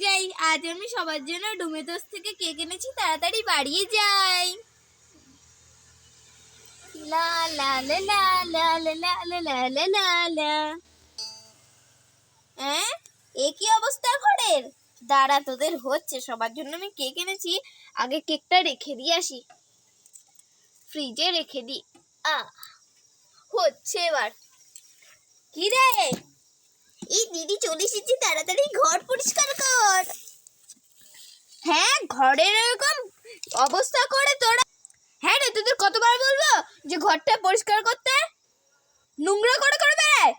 যাই, আজ আমি সবার জন্য ডোমিনোস থেকে কেক এনেছি, তাড়াতাড়ি বাড়িয়ে যাই। লা লা লা লা লা লা লা লা লা লা লা। হ্যাঁ, এ কি অবস্থা ঘরের? দাঁড়া, তোদের হচ্ছে। সবার জন্য আমি কেক এনেছি, আগে কেকটা রেখে দিয়ে আসি, ফ্রিজে রেখে দি। হচ্ছে এবার। কি রে, এই দিদি চলে এসেছি, তাড়াতাড়ি ঘর পরিষ্কার কর। হ্যাঁ, ঘরের এরকম অবস্থা করে তোরা? হ্যাঁ রে, তোদের কতবার বলবো যে ঘরটা পরিষ্কার করতে? নোংরা করে করে বেড়ায়।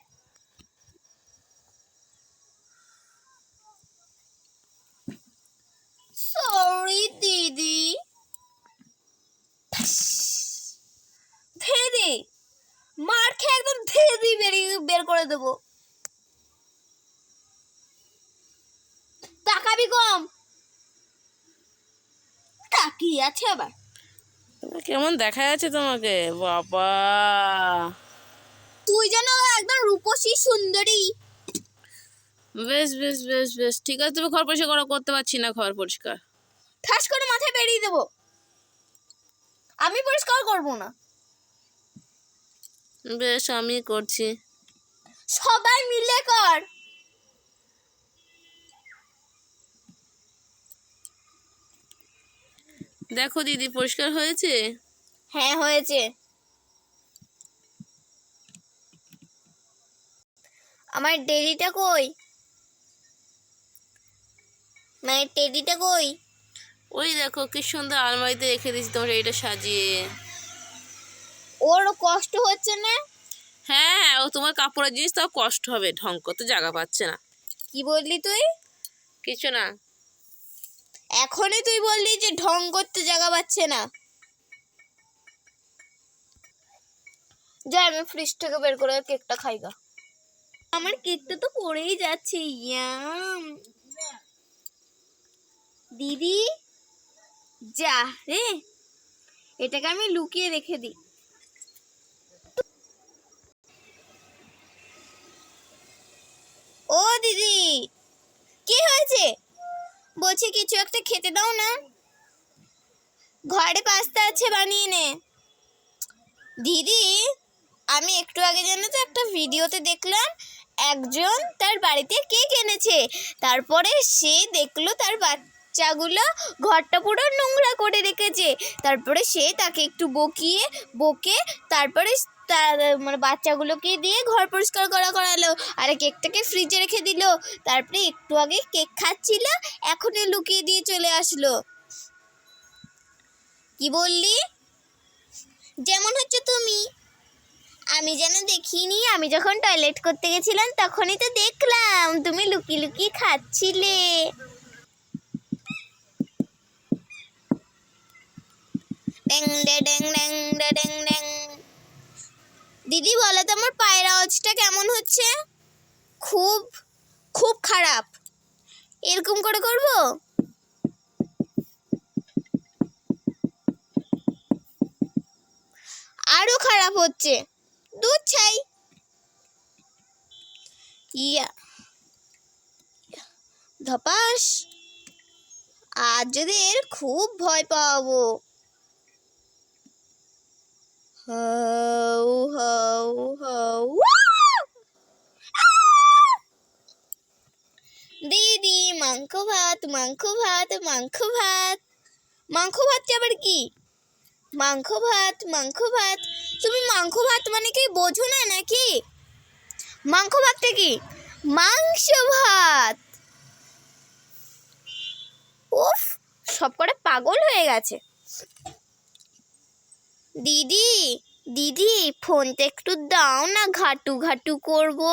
সরি দিদি। ধেয়ে দি, মার খেয়ে একদম ধেয়ে দি বের করে দেবো। তাকাবি কম, তাকিয়ে আছে আবার। কেমন দেখা যাচ্ছে তোমাকে বাবা? তুই যেন একদম রূপসী সুন্দরী। বেশ বেশ বেশ বেশ, ঠিক আছে, তুমি ঘর পরিষ্কার করতে পারছি না, ঘর পরিষ্কার ঠাস করে মাথায় বেরিয়ে দেবো। আমি পরিষ্কার করবো না। বেশ, আমি করছি। সবাই মিলে কর। দেখো দিদি, পরিষ্কার হয়েছে? হ্যাঁ, হয়েছে। আমার টেডিটা কই? মায়ের টেডিটা কই? ওই দেখো কি সুন্দর আলমারিতে রেখে দিয়েছি তোমার এটা সাজিয়ে। ওর কষ্ট হচ্ছে না? হ্যাঁ হ্যাঁ, ও তোমার কাপড়ের জিনিস, তাও কষ্ট হবে, ঢং করতে জায়গা পাচ্ছে না। কি বললি তুই? কিছু না। এখনই তুই বললি যে ঢং করতে জায়গা পাচ্ছে না। যা, আমি ফ্রিজ থেকে বের করে কেকটা খাইগা। আমার কেকটা তো পড়েই যাচ্ছে। ইয়াম। দিদি, যা রে, এটাকে আমি লুকিয়ে রেখে দিই। ও দিদি, কি হয়েছে? বলছি কিছু একটা খেতে দাও না। ঘরে পাস্তা আছে, বানিয়ে নে। দিদি, আমি একটু আগে জানো তো একটা ভিডিওতে দেখলাম একজন তার বাড়িতে কেক এনেছে, তারপরে সে দেখলো তার বাচ্চাগুলো ঘরটা পুরো নোংরা করে রেখেছে। তারপরে সে তাকে একটু বকে তারপরে তার মানে বাচ্চাগুলোকে দিয়ে ঘর পরিষ্কার করালো, আর কেকটাকে ফ্রিজে রেখে দিল। তারপরে একটু আগে কেক খাচ্ছিল, এখনই লুকিয়ে দিয়ে চলে আসলো। কি বললি? যেমন হচ্ছে তুমি। আমি যেন দেখিনি, আমি যখন টয়লেট করতে গেছিলাম তখনই তো দেখলাম তুমি লুকিয়ে লুকিয়ে খাচ্ছিলে। ড্যাং ড্যাং ড্যাং ড্যাং ড্যাং ড্যাং। দিদি বলো তো, আমার পায়ের আওয়াজটা কেমন হচ্ছে? খুব খুব খারাপ। এরকম করে করব? আরো খারাপ হচ্ছে। দুধ চাই। ইয়া, ধপাস। আজ যদি এর খুব ভয় পাবো। How how how. দিদি, মাংস ভাত মাংস ভাত মাংস ভাত। মাংস ভাত আবার কি? মাংস ভাত মাংস ভাত। তুমি মাংস ভাত মানে কি বোঝো না নাকি? মাংস ভাতটা কি? মাংস ভাত। উফ, সব করে পাগল হয়ে গেছে। দিদি দিদি, ফোনটা একটু দাও না, ঘাটু ঘাটু করবো।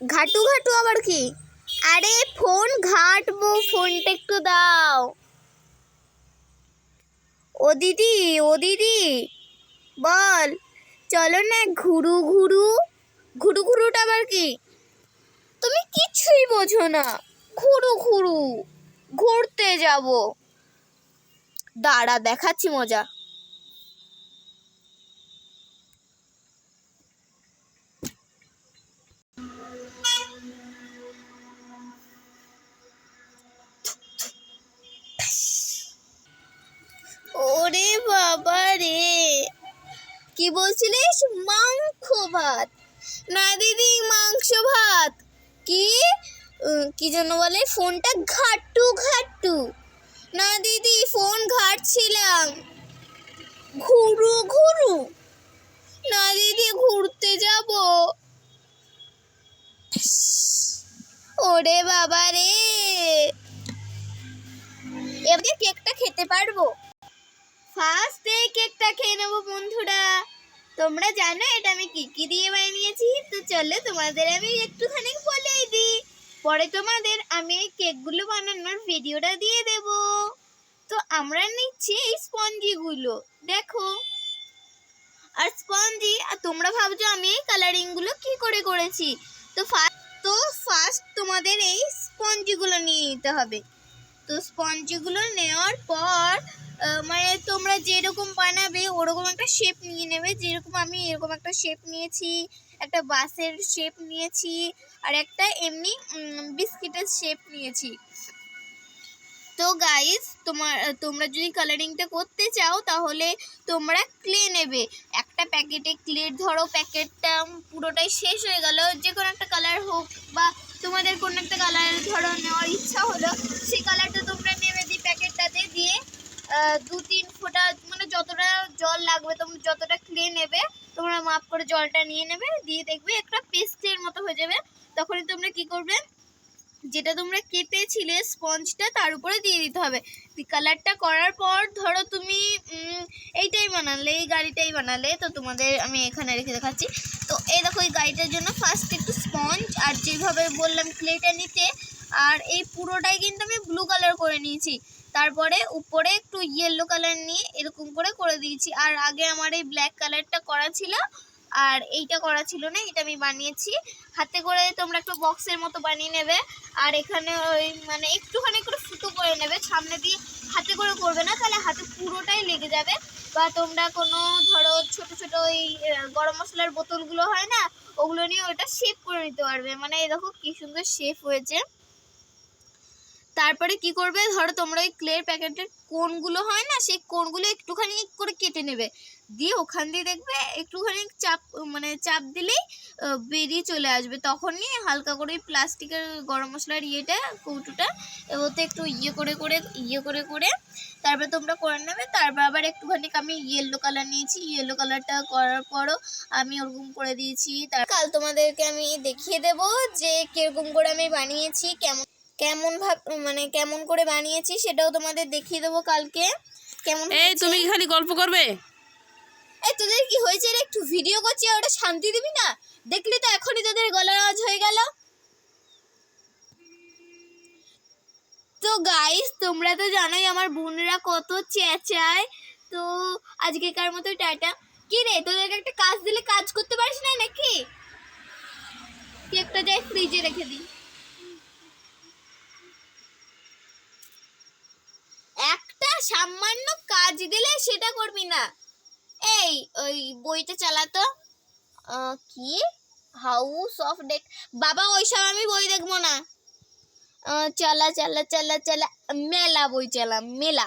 ঘাটু ঘাটু আবার কি? আরে ফোন ঘাটবো, ফোনটা একটু দাও। ও দিদি, ও দিদি, বল। চলো না ঘুরু ঘুরু। ঘুরু ঘুরুটা আবার কি? তুমি কিছুই বোঝো না। ঘুরু ঘুরু, ঘুরতে যাব। দাঁড়া, দেখাচ্ছি মজা। ওরে বাবা রে, কি বলছিলিস? মাংস ভাত? না দিদি, মাংস ভাত কি? কি যেন বলে, ফোনটা ঘাট্টু ঘাট্টু। না দিদি, ফোন ঘাটছিলাম। ঘুরু ঘুরু? না দিদি, ঘুরতে যাব। ওরে বাবা রে, এবার কেকটা খেতে পারবো? ফার্স্ট এই কেকটা খেয়ে নেবো বন্ধুরা। তোমরা জানো এটা আমি কি কি দিয়ে বানিয়েছি? তো চলো তোমাদের আমি একটুখানি বলেই দিই, পরে তোমাদের আমি এই কেকগুলো বানানোর ভিডিওটা দিয়ে দেব। তো আমরা নিচ্ছি এই স্পঞ্জিগুলো, দেখো। আর স্পঞ্জি, আর তোমরা ভাবছো আমি এই কালারিংগুলো কি করে করেছি। তো ফার্স্ট তোমাদের এই স্পঞ্জিগুলো নিয়ে নিতে হবে। তো স্পঞ্জিগুলো নেওয়ার পর মানে তোমরা যেরকম বানাবে ওরকম একটা শেপ নিয়ে নেবে। যেরকম আমি এরকম একটা শেপ নিয়েছি, একটা বাসের শেপ নিয়েছি, আর একটা এমনি বিস্কিটের শেপ নিয়েছি। তো গাইস, তোমরা যদি কালারিংটা করতে চাও তাহলে তোমরা ক্লে নেবে। একটা প্যাকেটে ক্লে, ধরো প্যাকেটটা পুরোটাই শেষ হয়ে গেল, যে কোনো একটা কালার হোক, বা তোমাদের কোনো একটা কালার ধরো নেওয়ার ইচ্ছা হলো, সেই কালারটা তোমরা নেবে। দিয়ে প্যাকেটটাতে দিয়ে 2-3 ফোঁটা, মানে যতটা জল লাগবে, তোমরা যতটা ক্লে নেবে তোমরা মাপ করে জলটা নিয়ে নেবে। দিয়ে দেখবে একটা পেস্টের মতো হয়ে যাবে। তখনই তোমরা কি করবে, যেটা তোমরা কেটেছিলে স্পঞ্জটা তার উপরে দিয়ে দিতে হবে। কালারটা করার পর ধরো তুমি এইটাই বানালে, এই গাড়িটাই বানালে, তো তোমাদের আমি এখানে রেখে দেখাচ্ছি। তো এই দেখো, এই গাড়িটার জন্য ফার্স্ট একটু স্পঞ্জ আর যেভাবে বললাম ক্লেটা নিতে, আর এই পুরোটাই কিন্তু আমি ব্লু কালার করে নিয়েছি। তারপরে উপরে একটু ইয়েলো কালার নিয়ে এরকম করে দিয়েছি। আর আগে আমার এই ব্ল্যাক কালারটা করা ছিল, আর এইটা করা ছিল না, এটা আমি বানিয়েছি হাতে করে। তোমরা একটা বক্সের মতো বানিয়ে নেবে, আর এখানে ওই মানে একটুখানি করে ফুটো করে নেবে। সামনে দিয়ে হাতে করে করবে না, তাহলে হাতে পুরোটাই লেগে যাবে। বা তোমরা কোনো ধরো ছোট ছোট ওই গরম মশলার বোতলগুলো হয় না, ওগুলো নিয়ে ওটা শেপ করে নিতে পারবে। মানে এই দেখো কি সুন্দর শেপ হয়েছে। তারপরে কি করবে, ধরো তোমরা ওই ক্লের প্যাকেটের কোনগুলো হয় না, সেই কোনগুলো একটুখানি করে কেটে নেবে। দিয়ে ওখান দিয়ে দেখবে একটুখানি চাপ দিলেই বেরিয়ে চলে আসবে। তখনই হালকা করে প্লাস্টিকের গরম মশলার কৌটোটা ওতে একটু ইয়ে করে তারপরে তোমরা করে নেবে। তারপর আবার একটুখানি আমি ইয়েলো কালার নিয়েছি, ইয়েলো কালারটা করার পরও আমি ওরকম করে দিয়েছি। তার কাল তোমাদেরকে আমি দেখিয়ে দেব যে কিরকম করে আমি বানিয়েছি, কেমন করে বানিয়েছি সেটাও তোমাদের দেখিয়ে দেবো কালকে। কেমন এই তুমি কি খালি গল্প করবে? এই তোদের কি হয়েছে রে? একটু ভিডিও করছি, ওটা শান্তি দিবি না? দেখলি তো এখনই তোদের গলার আওয়াজ হয়ে গেল। তো গাইস, তোমরা তো জানোই আমার বোনরা কত চেঁচায়। তো আজকেকার মতো টাটা। কি রে, তোদেরকে একটা কাজ দিলে কাজ করতে পারিস না নাকি? কেকটা যাই ফ্রিজে রেখে দিই। একটা সামান্য কাজ দিলে সেটা করবি না। এই ওই বইটা চালাতো, কি হাউস অফ ডেক। বাবা, ওইসব আমি বই দেখবো না। চালা মেলা বই চালা, মেলা।